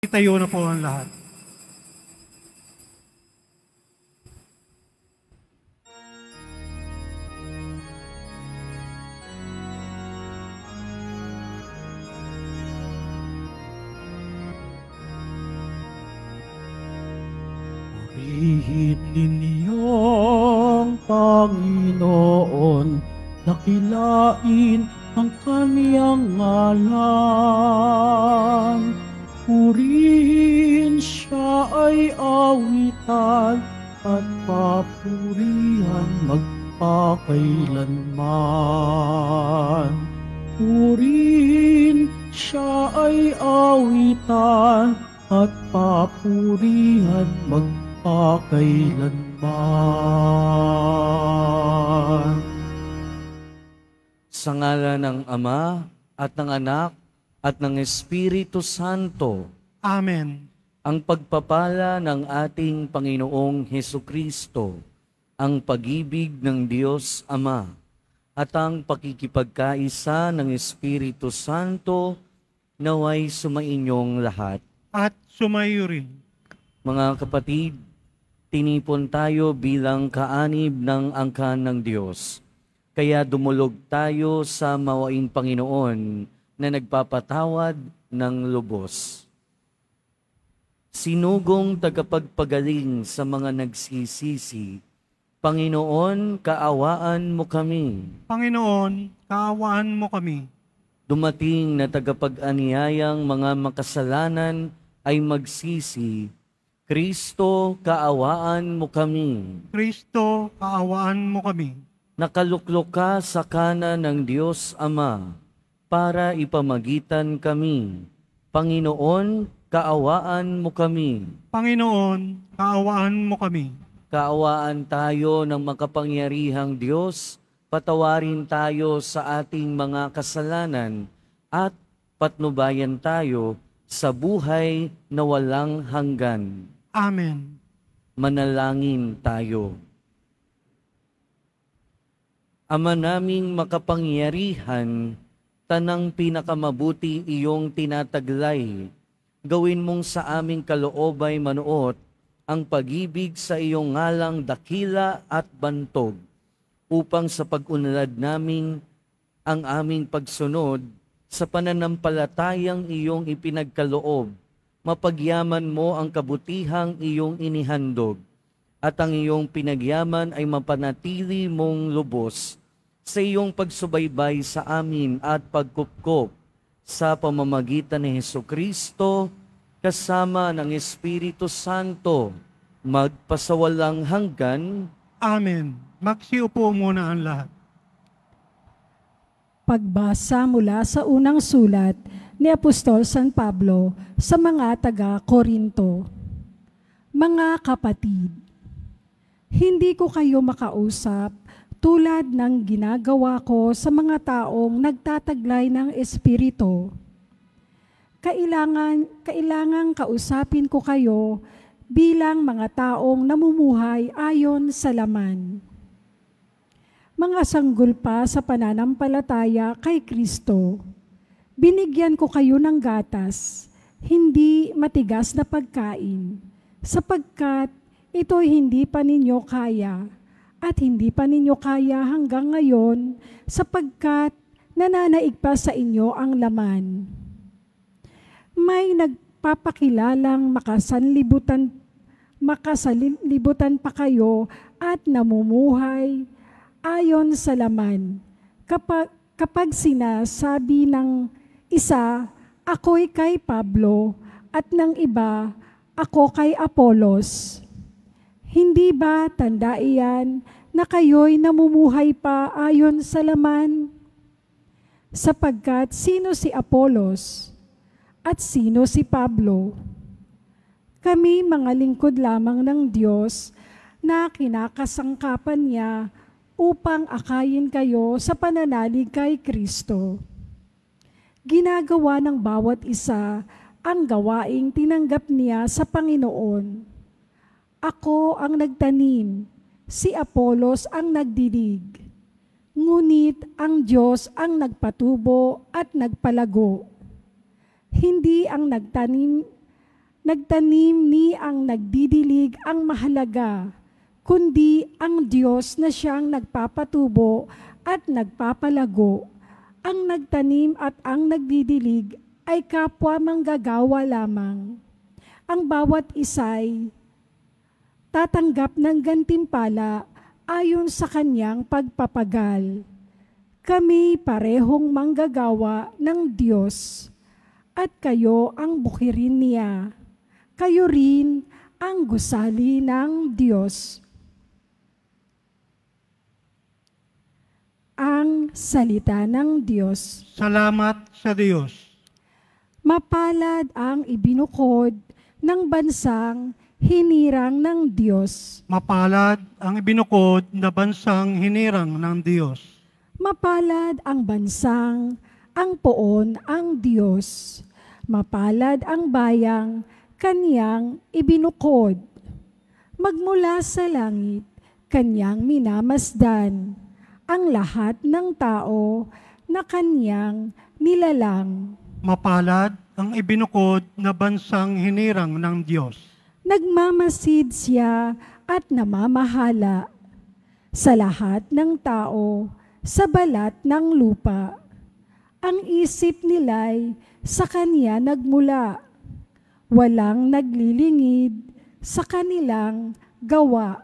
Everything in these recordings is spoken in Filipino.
Makitayo na po ang lahat. Purihin ninyong Panginoon, dakilain ang kaniyang ngalan. Purihin siya ay awitan at papurihan magpakailanman. Purihin siya ay awitan at papurihan magpakailanman. Sa ngalan ng Ama at ng Anak at ng Espiritu Santo. Amen. Ang pagpapala ng ating Panginoong Hesukristo, ang pag-ibig ng Diyos Ama, at ang pakikipagkaisa ng Espiritu Santo naway sumainyong lahat. At sumayo rin. Mga kapatid, tinipon tayo bilang kaanib ng angkan ng Diyos. Kaya dumulog tayo sa mawaing Panginoon na nagpapatawad ng lubos. Sinugong tagapagpagaling sa mga nagsisisi, Panginoon, kaawaan mo kami. Panginoon, kaawaan mo kami. Dumating na tagapag-aniyayang mga makasalanan ay magsisi, Kristo, kaawaan mo kami. Kristo, kaawaan mo kami. Nakaluklok ka sa kanan ng Diyos Ama para ipamagitan kami. Panginoon, kaawaan mo kami. Panginoon, kaawaan mo kami. Kaawaan tayo ng makapangyarihang Diyos, patawarin tayo sa ating mga kasalanan at patnubayan tayo sa buhay na walang hanggan. Amen. Manalangin tayo. Ama naming makapangyarihan, tanang pinakamabuti iyong tinataglay. Gawin mong sa aming kaloobay manuot ang pag-ibig sa iyong ngalang dakila at bantog, upang sa pag-unlad namin ang aming pagsunod sa pananampalatayang iyong ipinagkaloob, mapagyaman mo ang kabutihang iyong inihandog, at ang iyong pinagyaman ay mapanatili mong lubos sa iyong pagsubaybay sa amin at pagkupkop sa pamamagitan ni Hesukristo kasama ng Espiritu Santo, magpasawalang hanggan. Amen. Magsiupo muna ang lahat. Pagbasa mula sa unang sulat ni Apostol San Pablo sa mga taga-Korinto. Mga kapatid, hindi ko kayo makausap tulad ng ginagawa ko sa mga taong nagtataglay ng Espiritu. Kailangang kausapin ko kayo bilang mga taong namumuhay ayon sa laman. Mga sanggol pa sa pananampalataya kay Kristo, binigyan ko kayo ng gatas, hindi matigas na pagkain, sapagkat ito'y hindi pa ninyo kaya, at hindi pa ninyo kaya hanggang ngayon, sapagkat nananaig pa sa inyo ang laman. May nagpapakilalang makasanlibutan pa kayo at namumuhay ayon sa laman. Kapag sinasabi ng isa, ako'y kay Pablo, at ng iba, ako kay Apolos, hindi ba tanda iyan na kayo'y namumuhay pa ayon sa laman? Sapagkat sino si Apolos at sino si Pablo? Kami mga lingkod lamang ng Diyos na kinakasangkapan niya upang akayin kayo sa pananalig kay Kristo. Ginagawa ng bawat isa ang gawaing tinanggap niya sa Panginoon. Ako ang nagtanim, si Apolos ang nagdidig, ngunit ang Diyos ang nagpatubo at nagpalago. Hindi ang nagtanim Nagtanim ni ang nagdidilig ang mahalaga, kundi ang Diyos na siyang nagpapatubo at nagpapalago. Ang nagtanim at ang nagdidilig ay kapwa manggagawa lamang. Ang bawat isa'y tatanggap ng gantimpala ayon sa kanyang pagpapagal. Kami parehong manggagawa ng Diyos, at kayo ang bukirin niya. Kayo rin ang gusali ng Diyos. Ang salita ng Diyos. Salamat sa Diyos. Mapalad ang ibinukod ng bansang hinirang ng Diyos. Mapalad ang ibinukod na bansang hinirang ng Diyos. Mapalad ang bansang ang poon ang Diyos. Mapalad ang bayang kanyang ibinukod. Magmula sa langit, kanyang minamasdan ang lahat ng tao na kanyang nilalang. Mapalad ang ibinukod na bansang hinirang ng Diyos. Nagmamasid siya at namamahala sa lahat ng tao sa balat ng lupa. Ang isip nila'y sa kanya nagmula. Walang naglilingid sa kanilang gawa.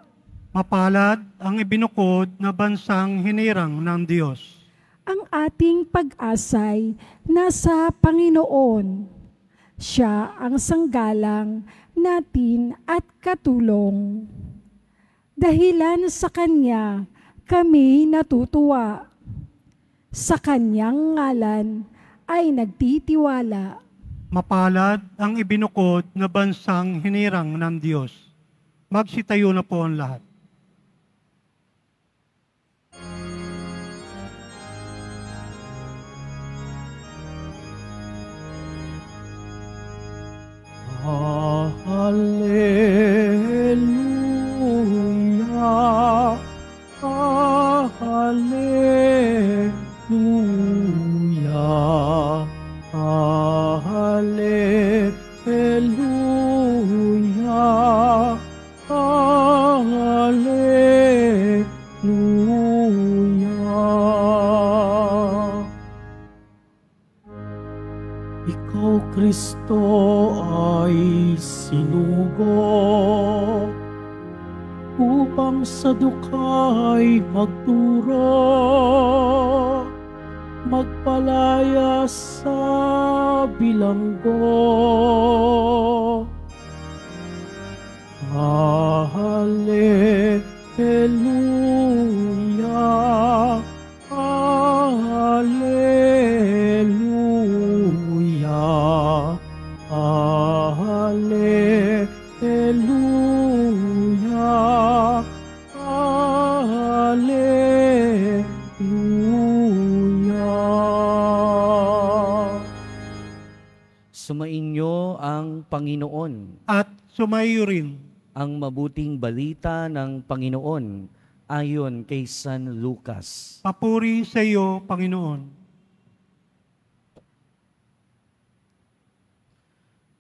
Mapalad ang ibinukod na bansang hinirang ng Diyos. Ang ating pag-asay nasa Panginoon. Siya ang sanggalang natin at katulong. Dahilan sa Kanya kami natutuwa. Sa Kanyang ngalan ay nagtitiwala. Mapalad ang ibinukod na bansang hinirang ng Diyos. Magsitayo na po ang lahat. Hallelujah, hallelujah, hallelujah, hallelujah. Ikaw, Kristo, ay sinugo upang sa dukhay magturo, magpalaya sa bilanggo. Hallelujah, hallelujah, hallelujah, hallelujah. Sumainyo ang Panginoon. At sumayo rin Ang mabuting balita ng Panginoon ayon kay San Lucas. papuri sa iyo, Panginoon.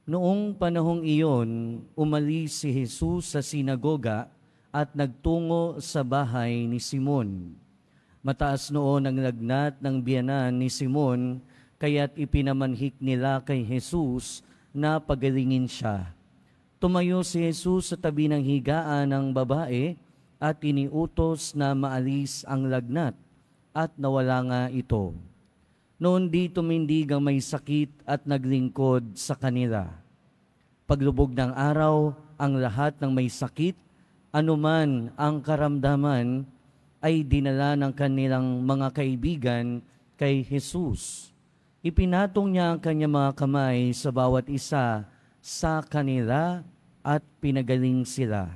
Noong panahong iyon, umalis si Jesus sa sinagoga at nagtungo sa bahay ni Simon. Mataas noon ang lagnat ng biyanan ni Simon, kaya't ipinamanhik nila kay Jesus na pagalingin siya. Tumayo si Jesus sa tabi ng higaan ng babae at iniutos na maalis ang lagnat at nawala nga ito. Noon di tumindig ang may sakit at naglingkod sa kanila. Paglubog ng araw, ang lahat ng may sakit, anuman ang karamdaman, ay dinala ng kanilang mga kaibigan kay Jesus. Ipinatong niya ang kanyang mga kamay sa bawat isa sa kanila at pinagaling sila.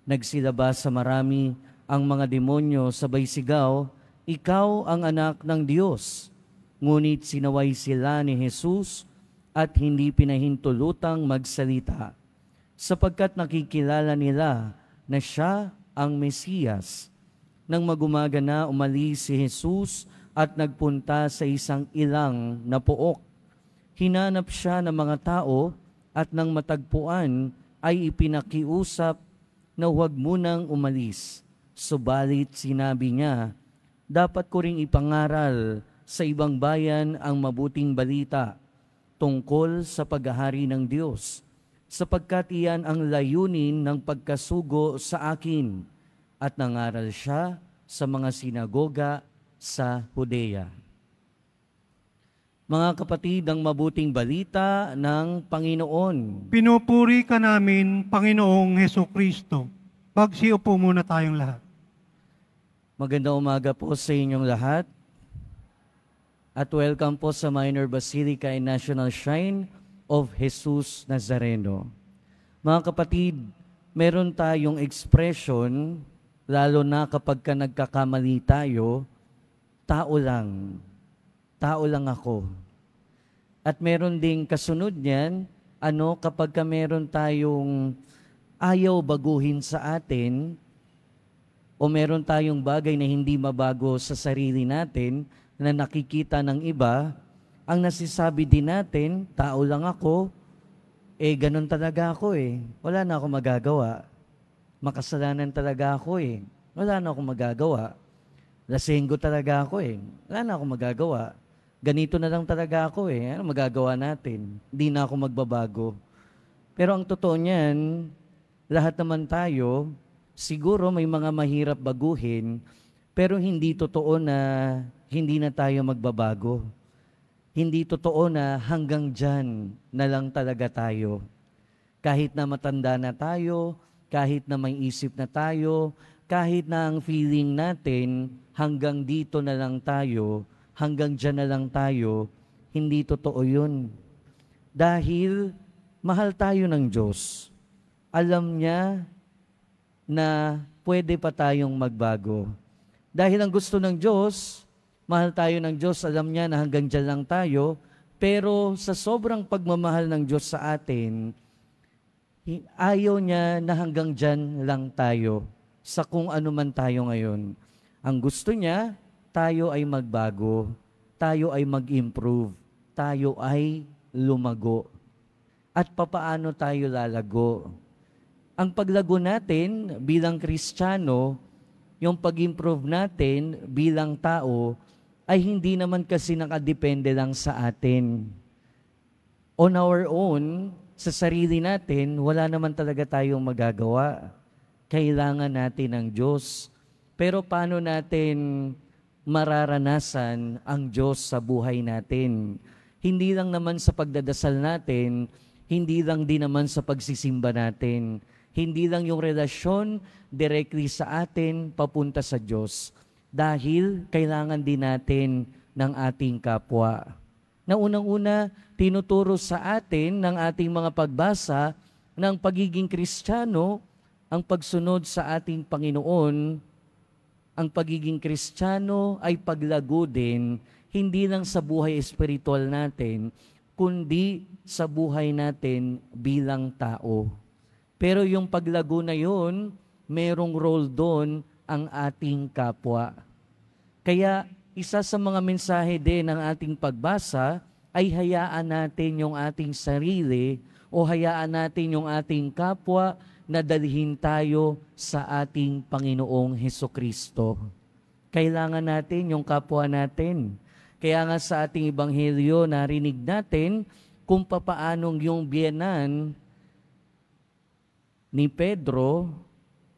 Nagsilabas sa marami ang mga demonyo sabay sigaw, "Ikaw ang anak ng Diyos." Ngunit sinaway sila ni Jesus at hindi pinahintulutang magsalita, sapagkat nakikilala nila na siya ang Mesiyas. Nang magumaga na, umalis si Jesus at nagpunta sa isang ilang na pook. Hinanap siya ng mga tao at nang matagpuan ay ipinakiusap na huwag munang umalis. Subalit sinabi niya, dapat ko ring ipangaral sa ibang bayan ang mabuting balita tungkol sa paghahari ng Diyos, sapagkat iyan ang layunin ng pagkasugo sa akin. At nangaral siya sa mga sinagoga sa Judea. Mga kapatid, ang mabuting balita ng Panginoon. Pinupuri ka namin, Panginoong Heso Kristo. Pagsiupo muna tayong lahat. Magandang umaga po sa inyong lahat. At welcome po sa Minor Basilica and National Shrine of Jesus Nazareno. Mga kapatid, meron tayong expression, lalo na kapag ka nagkakamali tayo, tao lang ako. At meron ding kasunod niyan, kapag ka meron tayong ayaw baguhin sa atin, o meron tayong bagay na hindi mabago sa sarili natin, na nakikita ng iba, ang nasisabi din natin, tao lang ako, ganun talaga ako wala na akong magagawa. Makasalanan talaga ako wala na akong magagawa. Lasenggo talaga ako wala na akong magagawa. Ganito na lang talaga ako ano magagawa natin? Hindi na ako magbabago. Pero ang totoo niyan, lahat naman tayo, siguro may mga mahirap baguhin, pero hindi totoo na hindi na tayo magbabago. Hindi totoo na hanggang dyan na lang talaga tayo. Kahit na matanda na tayo, kahit na may isip na tayo, kahit na ang feeling natin hanggang dito na lang tayo, hanggang dyan na lang tayo, hindi totoo yun. Dahil mahal tayo ng Diyos. Alam niya na pwede pa tayong magbago. Dahil ang gusto ng Diyos, mahal tayo ng Diyos, alam niya na hanggang dyan lang tayo, pero sa sobrang pagmamahal ng Diyos sa atin, ayaw niya na hanggang dyan lang tayo sa kung ano man tayo ngayon. Ang gusto niya, tayo ay magbago, tayo ay mag-improve, tayo ay lumago. At papaano tayo lalago? Ang paglago natin bilang Kristiyano, yung pag-improve natin bilang tao, ay hindi naman kasi nakadepende lang sa atin. On our own, sa sarili natin, wala naman talaga tayong magagawa. Kailangan natin ng Diyos. Pero paano natin mararanasan ang Diyos sa buhay natin? Hindi lang naman sa pagdadasal natin, hindi lang din naman sa pagsisimba natin. Hindi lang yung relasyon directly sa atin papunta sa Diyos. Dahil kailangan din natin ng ating kapwa. Na unang-una, tinuturo sa atin ng ating mga pagbasa ng pagiging Kristiyano, ang pagsunod sa ating Panginoon. Ang pagiging Kristiyano ay paglago din, hindi lang sa buhay espiritual natin, kundi sa buhay natin bilang tao. Pero yung paglago na yun, merong role doon ang ating kapwa. Kaya isa sa mga mensahe din ng ating pagbasa ay hayaan natin yung ating sarili o hayaan natin yung ating kapwa na dalhin tayo sa ating Panginoong Hesukristo. Kailangan natin yung kapwa natin. Kaya nga sa ating Ebanghelyo narinig natin kung papaanong yung biyenan ni Pedro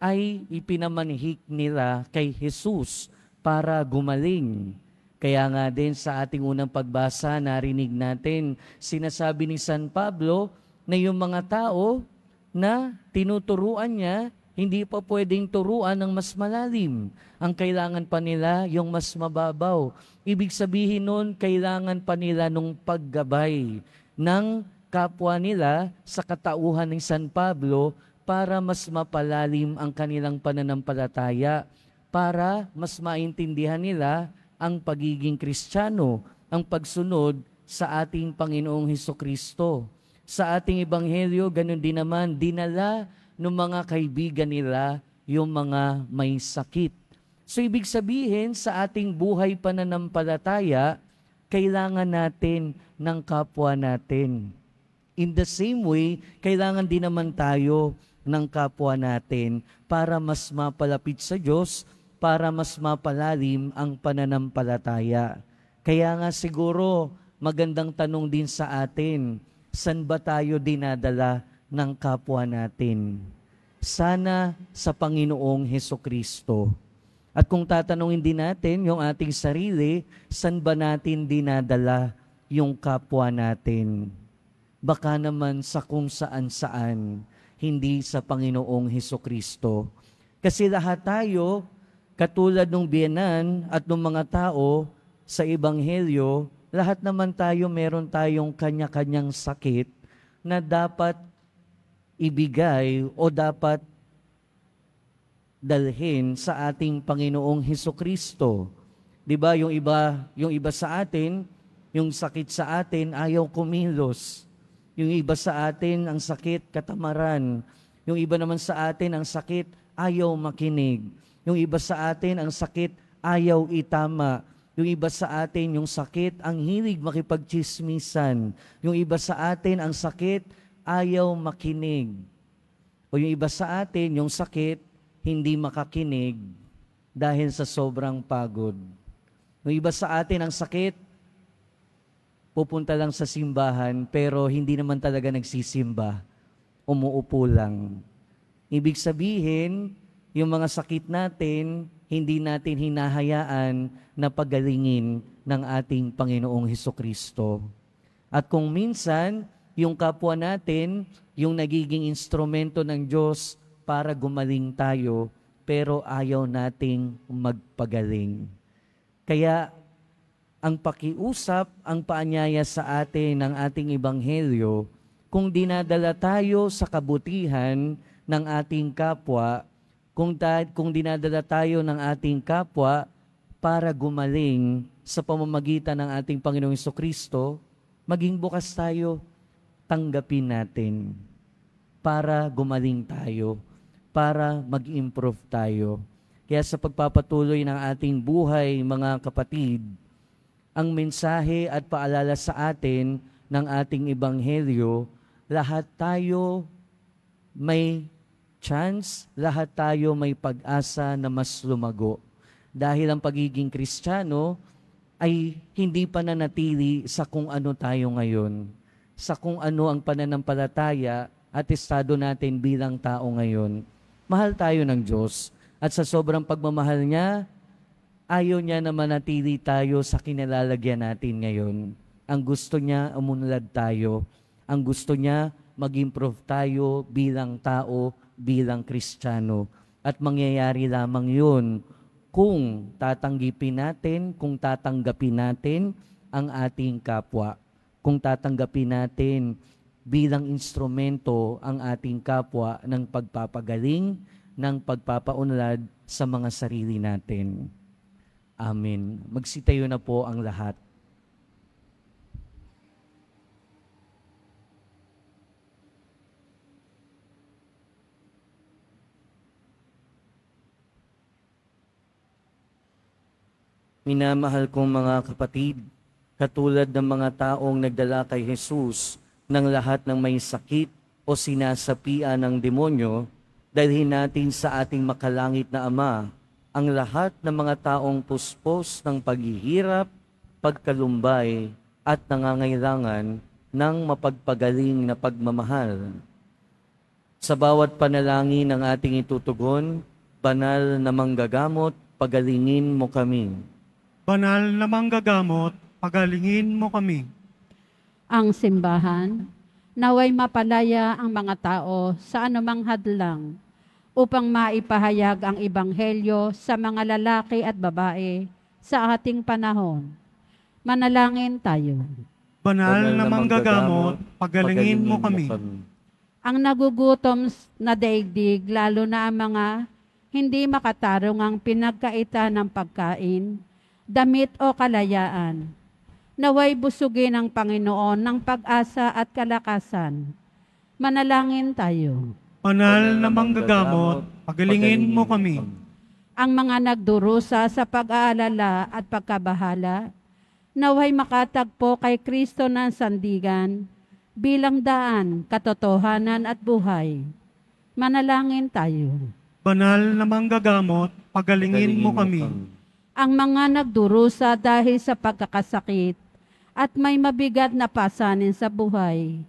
ay ipinamanhik nila kay Jesus para gumaling. Kaya nga din sa ating unang pagbasa, narinig natin, sinasabi ni San Pablo na yung mga tao na tinuturuan niya, hindi pa pwedeng turuan ng mas malalim. Ang kailangan pa nila yung mas mababaw. Ibig sabihin nun, kailangan pa nila nung paggabay ng kapwa nila sa katauhan ni San Pablo para mas mapalalim ang kanilang pananampalataya, para mas maintindihan nila ang pagiging Kristiyano, ang pagsunod sa ating Panginoong Hesukristo. Sa ating Ebanghelyo, ganun din naman, dinala ng mga kaibigan nila yung mga may sakit. So ibig sabihin, sa ating buhay pananampalataya, kailangan natin ng kapwa natin. In the same way, kailangan din naman tayo ng kapwa natin para mas mapalapit sa Diyos, para mas mapalalim ang pananampalataya. Kaya nga siguro, magandang tanong din sa atin, saan ba tayo dinadala ng kapwa natin? Sana sa Panginoong Hesukristo. At kung tatanungin din natin yung ating sarili, saan ba natin dinadala yung kapwa natin? Baka naman sa kung saan-saan, hindi sa Panginoong Hesukristo. Kasi lahat tayo, katulad ng biyenan at ng mga tao sa Ebanghelyo, lahat naman tayo meron tayong kanya-kanyang sakit na dapat ibigay o dapat dalhin sa ating Panginoong Hesukristo. 'Di ba, yung iba sa atin, yung sakit sa atin ayaw kumilos. Yung iba sa atin ang sakit katamaran. Yung iba naman sa atin ang sakit ayaw makinig. Yung iba sa atin ang sakit ayaw itama. Yung iba sa atin yung sakit ang hilig makipagtsismisan. Yung iba sa atin ang sakit ayaw makinig. O yung iba sa atin yung sakit hindi makakinig dahil sa sobrang pagod. Yung iba sa atin ang sakit pupunta lang sa simbahan pero hindi naman talaga nagsisimba. Umuupo lang. Ibig sabihin, yung mga sakit natin, hindi natin hinahayaan na pagalingin ng ating Panginoong Hesukristo. At kung minsan, yung kapwa natin, yung nagiging instrumento ng Diyos para gumaling tayo, pero ayaw nating magpagaling. Kaya, ang pakiusap, ang paanyaya sa atin ng ating Ebanghelyo, kung dinadala tayo sa kabutihan ng ating kapwa, kung dinadala tayo ng ating kapwa para gumaling sa pamamagitan ng ating Panginoong Hesukristo, maging bukas tayo, tanggapin natin para gumaling tayo, para mag-improve tayo. Kaya sa pagpapatuloy ng ating buhay, mga kapatid, ang mensahe at paalala sa atin ng ating Ebanghelyo, lahat tayo may chance, lahat tayo may pag-asa na mas lumago. Dahil ang pagiging Kristiyano ay hindi pananatili sa kung ano tayo ngayon, sa kung ano ang pananampalataya at estado natin bilang tao ngayon. Mahal tayo ng Diyos at sa sobrang pagmamahal niya, ayaw niya na manatili tayo sa kinalalagyan natin ngayon. Ang gusto niya, umunlad tayo. Ang gusto niya, mag-improve tayo bilang tao, bilang Kristiyano. At mangyayari lamang yun kung tatanggapin natin ang ating kapwa. Kung tatanggapin natin bilang instrumento ang ating kapwa ng pagpapagaling, ng pagpapaunlad sa mga sarili natin. Amen. Magsitayo na po ang lahat. Minamahal kong mga kapatid, katulad ng mga taong nagdala kay Jesus ng lahat ng may sakit o sinasapian ng demonyo, dalhin natin sa ating makalangit na Ama ang lahat ng mga taong puspos ng paghihirap, pagkalumbay at nangangailangan ng mapagpagaling na pagmamahal. Sa bawat panalangin ng ating itutugon, banal na manggagamot, pagalingin mo kami. Banal na manggagamot, pagalingin mo kami. Ang simbahan, naway mapalaya ang mga tao sa anumang hadlang upang maipahayag ang Ebanghelyo sa mga lalaki at babae sa ating panahon. Manalangin tayo. Banal na manggagamot, pagalingin mo kami. Ang nagugutom na daigdig, lalo na ang mga hindi makatarong ang pinagkaitan ng pagkain, damit o kalayaan, naway busugin ng Panginoon ng pag-asa at kalakasan. Manalangin tayo. Banal na manggagamot, pagalingin mo kami. Ang mga nagdurusa sa pag-aalala at pagkabahala, naway makatagpo kay Kristo ng sandigan, bilang daan, katotohanan at buhay. Manalangin tayo. Banal na manggagamot, pagalingin mo kami. Ang mga nagdurusa dahil sa pagkakasakit at may mabigat na pasanin sa buhay,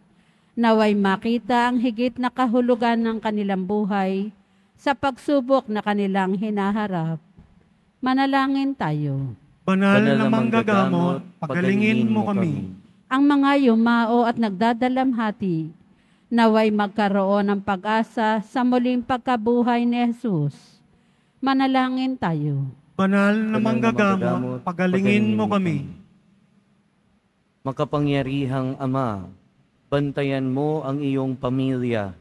naway makita ang higit na kahulugan ng kanilang buhay sa pagsubok na kanilang hinaharap. Manalangin tayo. Banal na manggagamot, pagalingin mo kami. Ang mga yumao at nagdadalamhati, naway magkaroon ng pag-asa sa muling pagkabuhay ni Jesus. Manalangin tayo. Banal na manggagamot, pagalingin mo kami. Makapangyarihang Ama, bantayan mo ang iyong pamilya.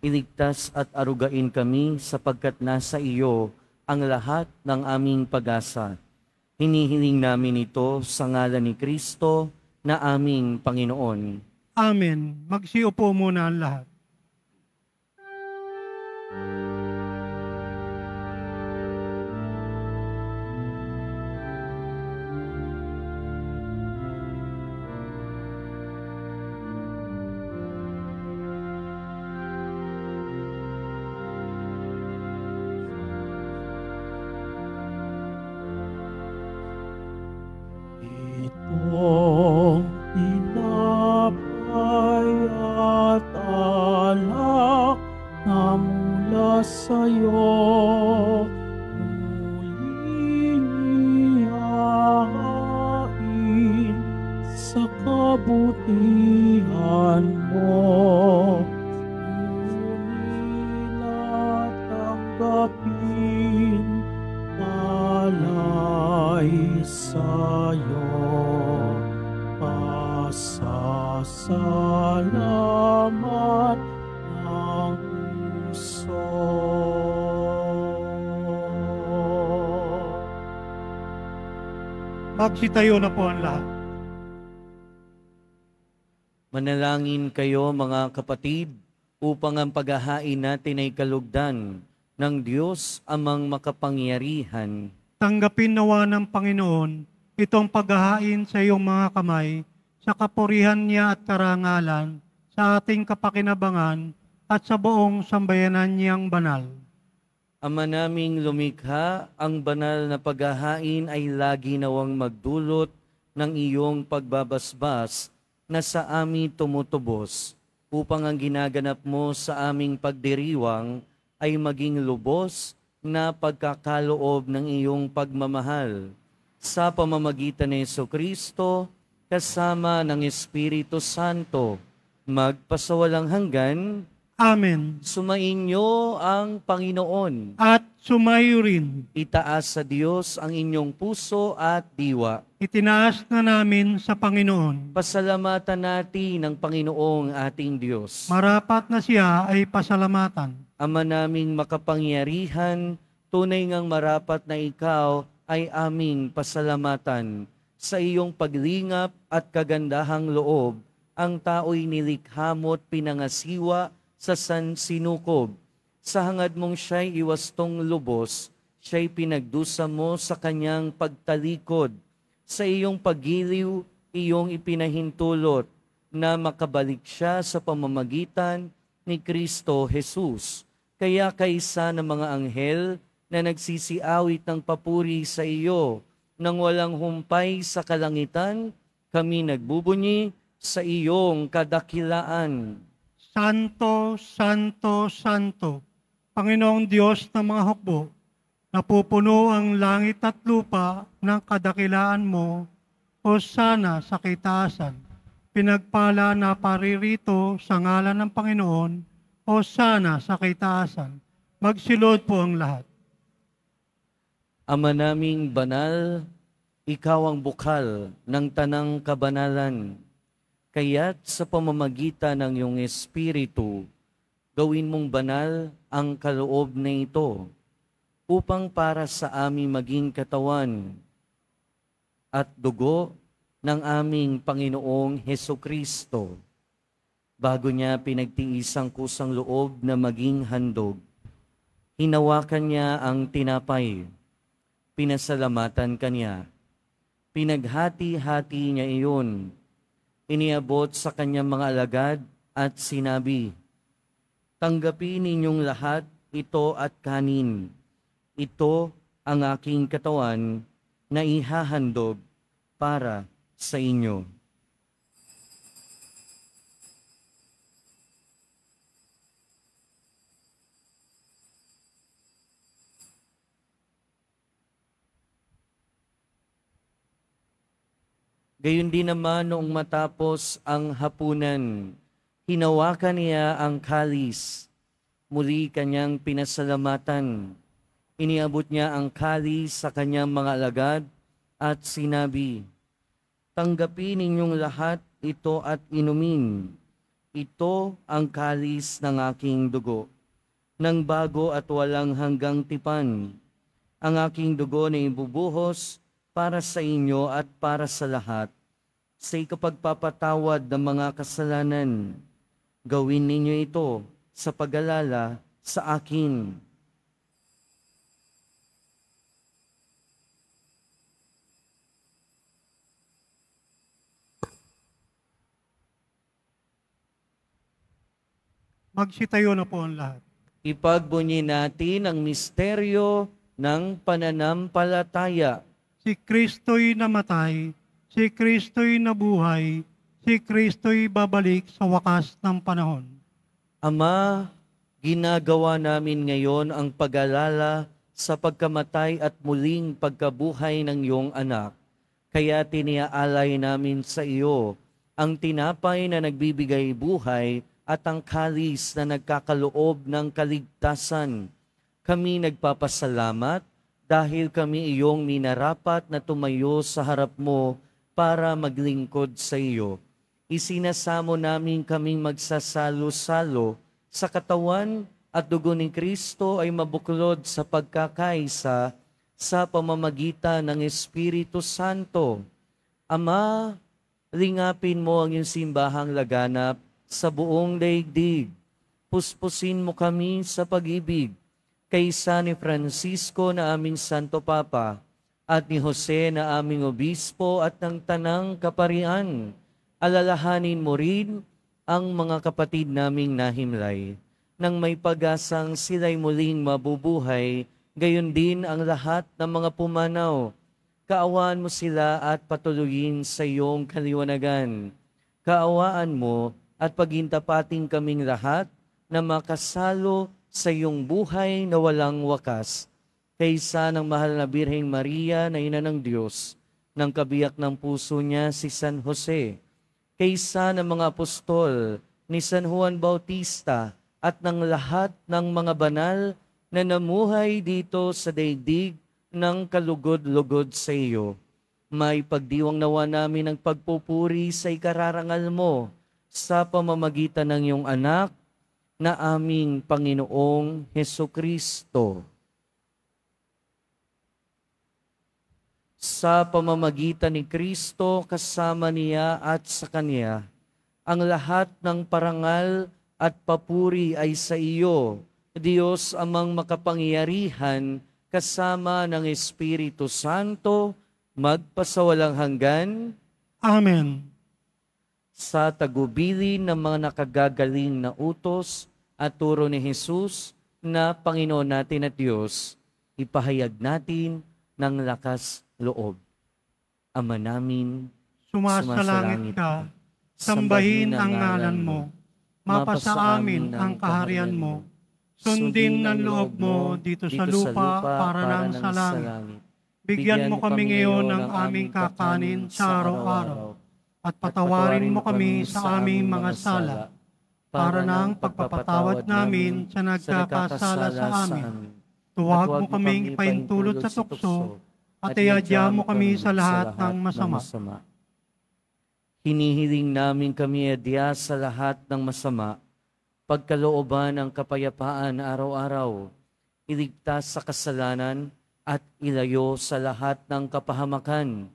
Iligtas at arugain kami sapagkat nasa iyo ang lahat ng aming pag-asa. Hinihiling namin ito sa ngalan ni Kristo na aming Panginoon. Amen. Magsiupo muna ang lahat. Itong tinapay at alak na mula sa'yo, muling ihahain sa kabutihan mo. Ngunit tanggapin alay sa'yo, pasasalamat ng puso. Magsitayo na po ang lahat. Manalangin kayo mga kapatid upang ang paghahain natin ay kalugdan ng Diyos amang makapangyarihan. Tanggapin nawa ng Panginoon itong paghahain sa iyong mga kamay sa kapurihan niya at karangalan sa ating kapakinabangan at sa buong sambayanan niyang banal. Ama naming lumikha, ang banal na paghahain ay lagi nawang magdulot ng iyong pagbabasbas na sa amin tumutubos, upang ang ginaganap mo sa aming pagdiriwang ay maging lubos na pagkakaloob ng iyong pagmamahal. Sa pamamagitan ni Jesucristo, kasama ng Espiritu Santo, magpasawalang hanggan. Amen. Sumainyo ang Panginoon. At sumayo rin. Itaas sa Diyos ang inyong puso at diwa. Itinaas na namin sa Panginoon. Pasalamatan natin ang Panginoong ating Diyos. Marapat na siya ay pasalamatan. Ama naming makapangyarihan, tunay ngang marapat na ikaw ay aming pasalamatan. Sa iyong paglingap at kagandahang loob, ang tao'y nilikha mo't pinangasiwa sa sansinukob. Sa hangad mong siya'y iwastong lubos, siya'y pinagdusa mo sa kanyang pagtalikod. Sa iyong paggiliw, iyong ipinahintulot na makabalik siya sa pamamagitan ni Kristo Jesus. Kaya kaysa ng mga anghel na nagsisiawit ng papuri sa iyo, nang walang humpay sa kalangitan, kami nagbubunyi sa iyong kadakilaan. Santo, Santo, Santo, Panginoong Diyos ng mga hukbo, napupuno ang langit at lupa ng kadakilaan mo, Hosana sa kitaasan. Pinagpala na paririto sa ngalan ng Panginoon, Hosana sa kitaasan. Magsilod po ang lahat. Ama naming banal, ikaw ang bukal ng tanang kabanalan. Kaya't sa pamamagitan ng iyong Espiritu, gawin mong banal ang kaloob na ito, upang para sa aming maging katawan at dugo ng aming Panginoong Hesukristo. Bago niya pinagtiis ang kusang loob na maging handog, hinawakan niya ang tinapay, pinasalamatan kanya, pinaghati-hati niya iyon, iniabot sa kanyang mga alagad at sinabi, "Tanggapin ninyong lahat ito at kanin. Ito ang aking katawan na ihahandog para sa inyo." Gayon din naman noong matapos ang hapunan, hinawakan niya ang kalis. Muli kanyang pinasalamatan. Iniabot niya ang kalis sa kanyang mga alagad at sinabi, "Tanggapin ninyong lahat ito at inumin. Ito ang kalis ng aking dugo, ng bago at walang hanggang tipan. Ang aking dugo na ibubuhos para sa inyo at para sa lahat, sa ikapagpapatawad ng mga kasalanan. Gawin ninyo ito sa pag-alala sa akin." Magsitayo na po ang lahat. Ipagbunyi natin ang misteryo ng pananampalataya. Si Kristo'y namatay, si Kristo'y nabuhay, si Kristo'y babalik sa wakas ng panahon. Ama, ginagawa namin ngayon ang pag-alala sa pagkamatay at muling pagkabuhay ng iyong anak. Kaya tiniaalay namin sa iyo ang tinapay na nagbibigay buhay at ang kalis na nagkakaloob ng kaligtasan. Kami nagpapasalamat dahil kami iyong minarapat na tumayo sa harap mo para maglingkod sa iyo. Isinasamo namin kaming magsasalo-salo sa katawan at dugo ni Kristo ay mabuklod sa pagkakaisa sa pamamagitan ng Espiritu Santo. Ama, lingapin mo ang iyong simbahang laganap sa buong daigdig. Puspusin mo kami sa pag-ibig kaysa ni Francisco na aming Santo Papa at ni Jose na aming Obispo at ng Tanang Kaparian. Alalahanin mo rin ang mga kapatid naming nahimlay nang may pag-asang sila'y muling mabubuhay, gayon din ang lahat ng mga pumanaw. Kaawaan mo sila at patuloyin sa iyong kaliwanagan. Kaawaan mo at pagintapating kaming lahat na makasalo sa iyong buhay na walang wakas, kaysa ng mahal na Birheng Maria na Ina ng Diyos, ng kabiyak ng puso niya si San Jose, kaysa ng mga apostol ni San Juan Bautista at ng lahat ng mga banal na namuhay dito sa daigdig ng kalugod-lugod sa iyo. May pagdiwang nawa namin ang pagpupuri sa ikararangal mo sa pamamagitan ng iyong anak na aming Panginoong Hesukristo. Sa pamamagitan ni Kristo, kasama niya at sa Kanya, ang lahat ng parangal at papuri ay sa iyo, Diyos amang makapangyarihan, kasama ng Espiritu Santo, magpasawalang hanggan. Amen. Sa tagubilin ng mga nakagagaling na utos at turo ni Jesus na Panginoon natin at Diyos, ipahayag natin ng lakas loob. Ama namin, Sumasalangit ka, sambahin ang ngalan mo, mapasa amin ang kaharian mo, sundin ng loob mo dito sa lupa para ng sa langit. Bigyan mo kami ngayon ng aming kakanin sa araw-araw, at patawarin mo kami sa aming mga sala, para ng pagpapatawad namin sa nagkakasala sa amin. Tuwag mo kaming ipaintulot sa tukso, at iadya mo kami sa lahat ng masama. Hinihiling namin kami adya sa lahat ng masama, pagkalooban ng kapayapaan araw-araw, iligtas sa kasalanan at ilayo sa lahat ng kapahamakan,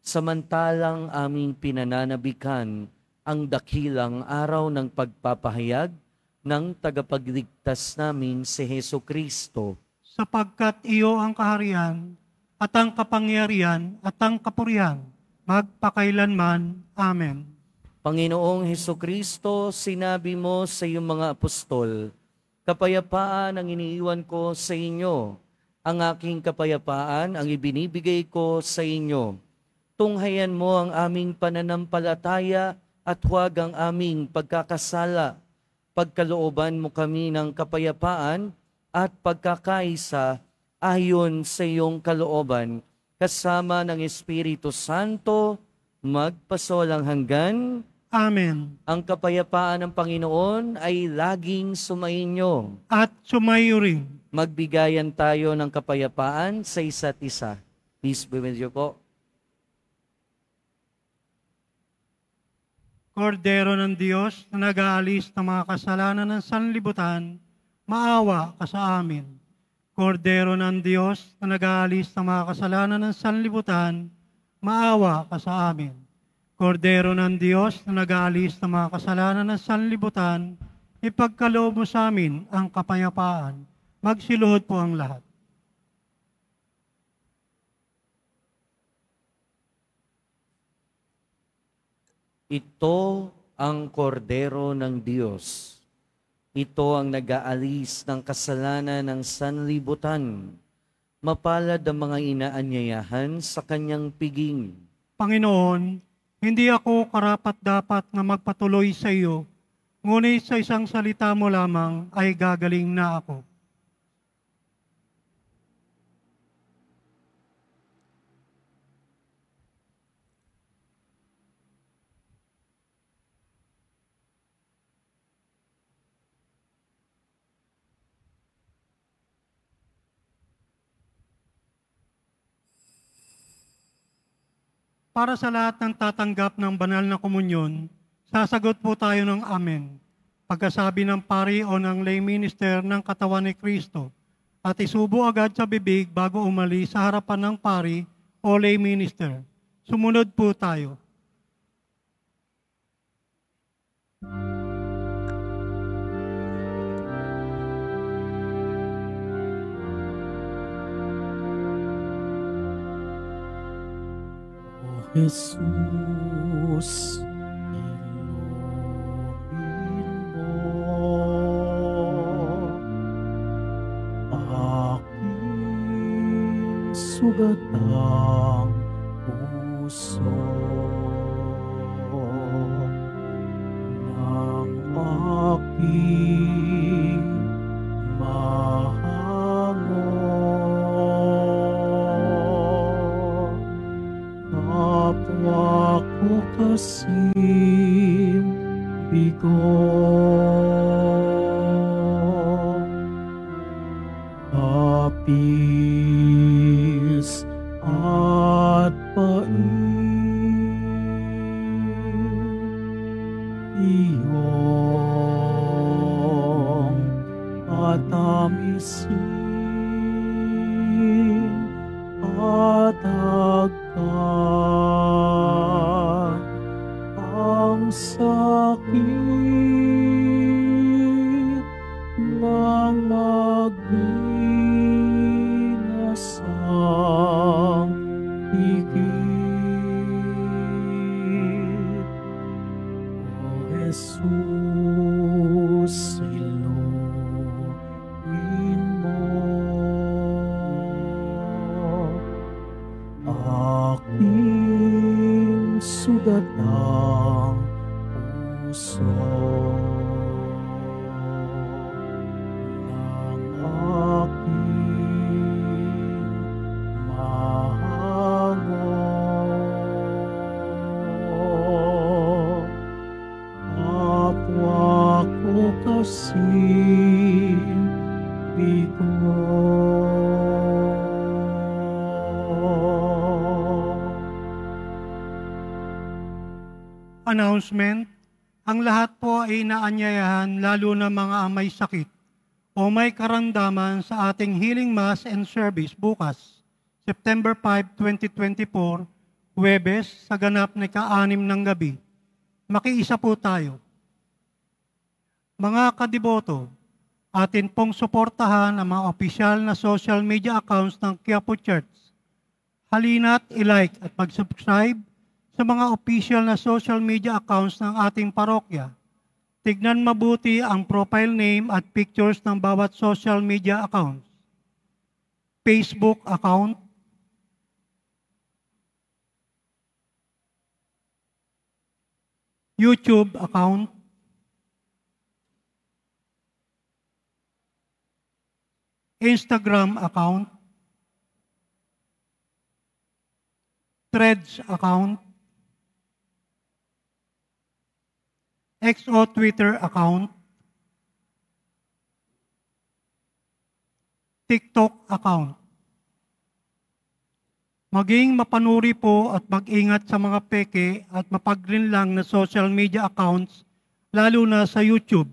samantalang aming pinananabikan ang dakilang araw ng pagpapahayag ng tagapagligtas namin si Hesukristo. Sapagkat iyo ang kaharian, at ang kapangyarihan, at ang kapurihan, magpakailanman. Amen. Panginoong Hesus Kristo, sinabi mo sa iyong mga apostol, kapayapaan ang iniiwan ko sa inyo. Ang aking kapayapaan ang ibinibigay ko sa inyo. Tunghayan mo ang aming pananampalataya at huwag ang aming pagkakasala. Pagkalooban mo kami ng kapayapaan at pagkakaisa ayon sa iyong kalooban, kasama ng Espiritu Santo, magpasawalang hanggan. Amen. Ang kapayapaan ng Panginoon ay laging sumainyo. At sumayo rin. Magbigayan tayo ng kapayapaan sa isa't isa. Peace be with you po. Kordero ng Diyos na nag-aalis ng mga kasalanan ng sanlibutan, maawa ka sa amin. Kordero ng Diyos na nag-aalis ng mga kasalanan ng sanlibutan, maawa ka sa amin. Kordero ng Diyos na nag-aalis ng mga kasalanan ng sanlibutan, ipagkaloob mo sa amin ang kapayapaan. Magsiluhod po ang lahat. Ito ang kordero ng Diyos. Ito ang nag-aalis ng kasalanan ng sanlibutan. Mapalad ang mga inaanyayahan sa kanyang piging. Panginoon, hindi ako karapat-dapat na magpatuloy sa iyo, ngunit sa isang salita mo lamang ay gagaling na ako. Para sa lahat ng tatanggap ng banal na komunyon, sasagot po tayo ng Amen. Pagkasabi ng pari o ng lay minister ng katawan ni Kristo, at isubo agad sa bibig bago umalis sa harapan ng pari o lay minister. Sumunod po tayo. Jesus, inumin mo aking sugatang puso ng aking kapwa ko kasing bigo, kapis at iyong atamisin at agkan ang sakit ng magdinasang higit. O Jesus, ilumin mo aking sugatang puso ng aking mahango. Kapwa ko kasing bigo. Announcement, ang lahat po ay inaanyayahan lalo na mga may sakit o may karamdaman sa ating Healing Mass and Service bukas, September 5, 2024, Huwebes, sa ganap na ika-6 ng gabi. Makiisa po tayo. Mga kadiboto, atin pong suportahan ang mga opisyal na social media accounts ng Quiapo Church. Halina't i-like at mag-subscribe sa mga official na social media accounts ng ating parokya. Tignan mabuti ang profile name at pictures ng bawat social media accounts. Facebook account, YouTube account, Instagram account, Threads account, XO Twitter account, TikTok account. Maging mapanuri po at mag-ingat sa mga peke at mapaglinlang na social media accounts, lalo na sa YouTube,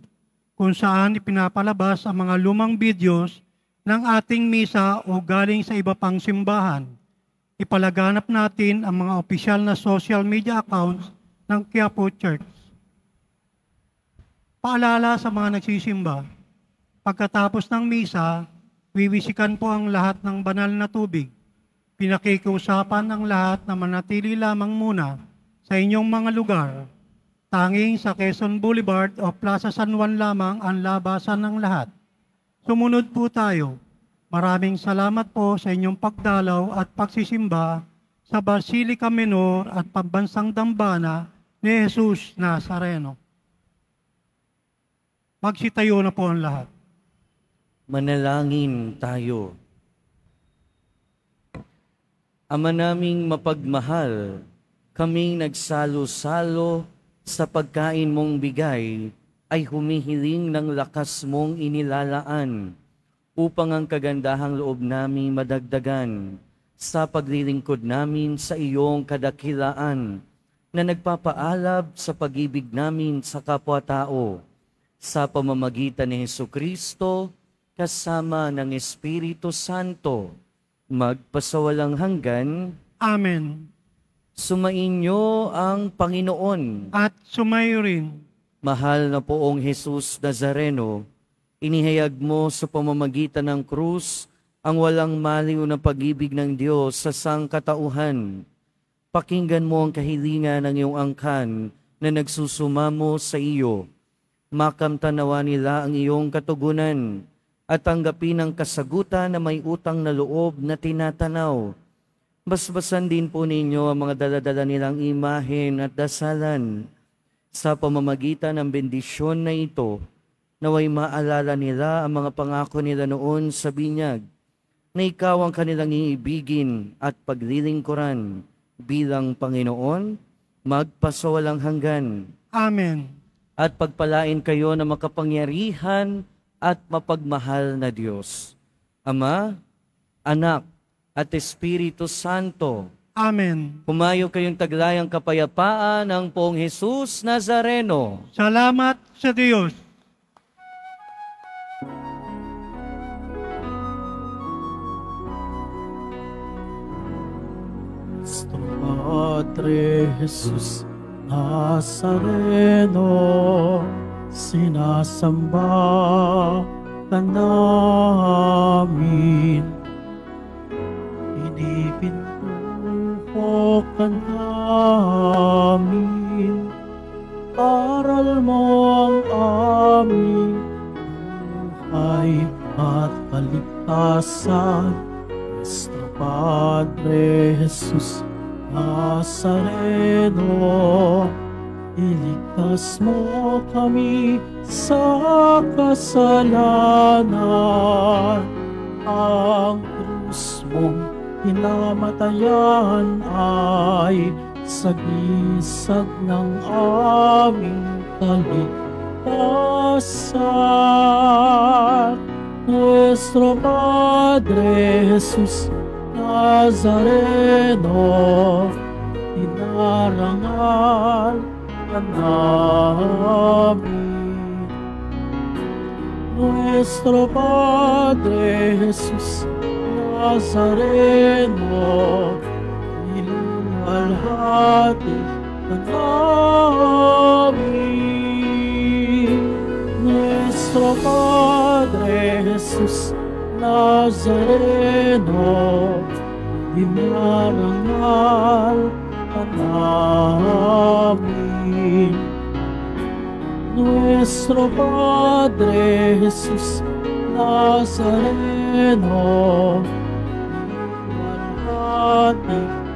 kung saan ipinapalabas ang mga lumang videos ng ating misa o galing sa iba pang simbahan. Ipalaganap natin ang mga opisyal na social media accounts ng Quiapo Church. Paalala sa mga nagsisimba, pagkatapos ng misa, wiwisikan po ang lahat ng banal na tubig. Pinakikiusapan ang lahat na manatili lamang muna sa inyong mga lugar. Tanging sa Quezon Boulevard o Plaza San Juan lamang ang labasan ng lahat. Sumunod po tayo. Maraming salamat po sa inyong pagdalaw at pagsisimba sa Basilica Menor at Pambansang Dambana ni Jesus Nazareno. Magsitayo na po ang lahat. Manalangin tayo. Ama naming mapagmahal, kaming nagsalo-salo sa pagkain mong bigay ay humihiling ng lakas mong inilalaan upang ang kagandahang loob namin madagdagan sa paglilingkod namin sa iyong kadakilaan na nagpapaalab sa pag-ibig namin sa kapwa-tao sa pamamagitan ni Hesukristo kasama ng Espiritu Santo, magpasawalang hanggan. Amen. Sumainyo ang Panginoon. At sumayo rin. Mahal na poong Jesus Nazareno, inihayag mo sa pamamagitan ng krus ang walang maliw na pag-ibig ng Diyos sa sangkatauhan. Pakinggan mo ang kahilingan ng iyong angkan na nagsusumamo sa iyo. Makamtanawa nila ang iyong katugunan at tanggapin ang kasagutan na may utang na loob na tinatanaw. Basbasan din po ninyo ang mga daladala nilang imahen at dasalan. Sa pamamagitan ng bendisyon na ito, naway maalala nila ang mga pangako nila noon sa binyag, na ikaw ang kanilang iibigin at paglilingkuran bilang Panginoon, magpasawalang hanggan. Amen. At pagpalain kayo ng makapangyarihan at mapagmahal na Diyos, Ama, Anak, at Espiritu Santo. Amen. Humayo kayong taglayang kapayapaan ng poong Jesus Nazareno. Salamat sa Diyos. Nuestro Padre Jesus Nazareno, sinasamba ka namin. Pinipintuho ka namin. Aral mo ang aming buhay at kaligtasan. Nuestro Padre Jesus Nazareno, iligtas mo kami sa kasalanan. Ang krus mong hinamatayan ay sagisag ng aming kaligtasan. Nuestro Padre Jesus Nazareno, inarangal ka namin. Nuestro Padre Jesus Nazareno, niluwalhati ka namin. Nuestro Padre Jesus Nazareno, inarangal ka namin. Nuestro Padre Jesus Nazareno, manalangin